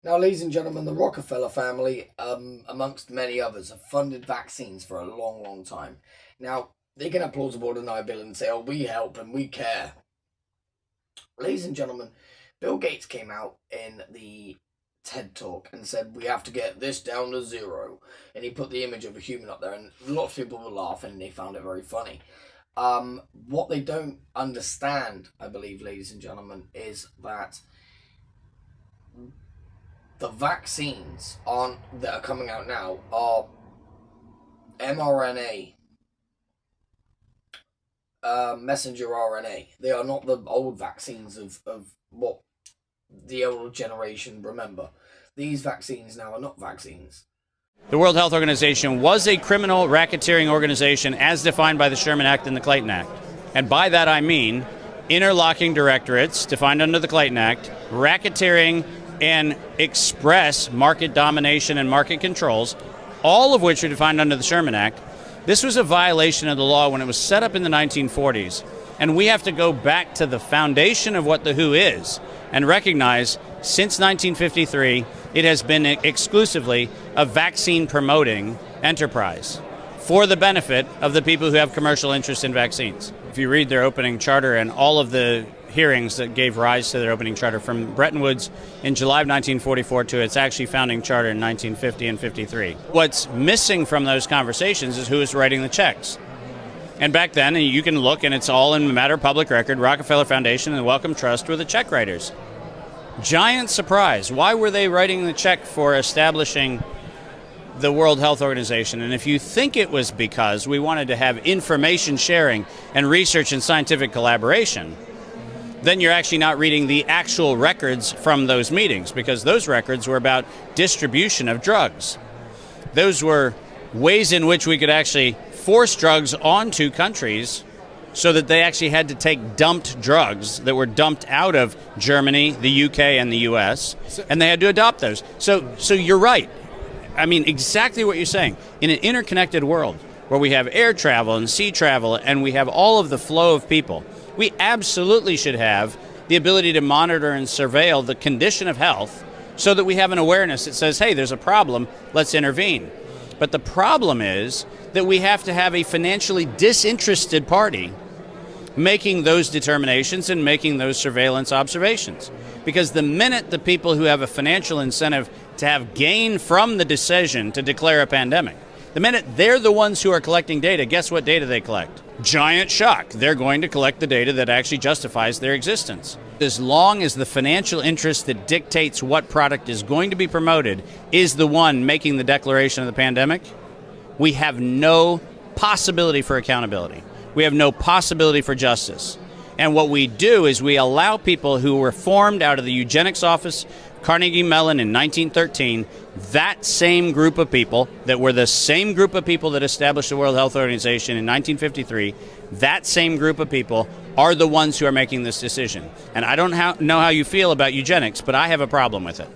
Now, ladies and gentlemen, the Rockefeller family, amongst many others, have funded vaccines for a long, long time. Now, they can have plausible deniability and say, oh, we help and we care. Ladies and gentlemen, Bill Gates came out in the TED Talk and said, we have to get this down to zero. And he put the image of a human up there, and lots of people were laughing and they found it very funny. What they don't understand, I believe, ladies and gentlemen, is that the vaccines that are coming out now are mRNA, messenger RNA. They are not the old vaccines of what the old generation remember. These vaccines now are not vaccines. The World Health Organization was a criminal racketeering organization as defined by the Sherman Act and the Clayton Act. And by that I mean interlocking directorates defined under the Clayton Act, racketeering, and express market domination and market controls, all of which are defined under the Sherman Act. This was a violation of the law when it was set up in the 1940s. And we have to go back to the foundation of what the WHO is and recognize since 1953, it has been exclusively a vaccine-promoting enterprise for the benefit of the people who have commercial interest in vaccines. If you read their opening charter and all of the hearings that gave rise to their opening charter from Bretton Woods in July of 1944 to its actually founding charter in 1950 and 53. What's missing from those conversations is who is writing the checks. And back then, and you can look, and it's all in a matter of public record, Rockefeller Foundation and the Wellcome Trust were the check writers. Giant surprise. Why were they writing the check for establishing the World Health Organization? And if you think it was because we wanted to have information sharing and research and scientific collaboration, then you're actually not reading the actual records from those meetings, because those records were about distribution of drugs. Those were ways in which we could actually force drugs onto countries so that they actually had to take dumped drugs that were dumped out of Germany, the UK, and the US, and they had to adopt those. So you're right. I mean, exactly what you're saying. In an interconnected world where we have air travel and sea travel and we have all of the flow of people, we absolutely should have the ability to monitor and surveil the condition of health so that we have an awareness that says, hey, there's a problem, let's intervene. But the problem is that we have to have a financially disinterested party making those determinations and making those surveillance observations. Because the minute the people who have a financial incentive to have gain from the decision to declare a pandemic, the minute they're the ones who are collecting data, guess what data they collect? Giant shock. They're going to collect the data that actually justifies their existence. As long as the financial interest that dictates what product is going to be promoted is the one making the declaration of the pandemic, we have no possibility for accountability. We have no possibility for justice. And what we do is we allow people who were formed out of the eugenics office, Carnegie Mellon in 1913, that same group of people that were the same group of people that established the World Health Organization in 1953, that same group of people are the ones who are making this decision. And I don't know how you feel about eugenics, but I have a problem with it.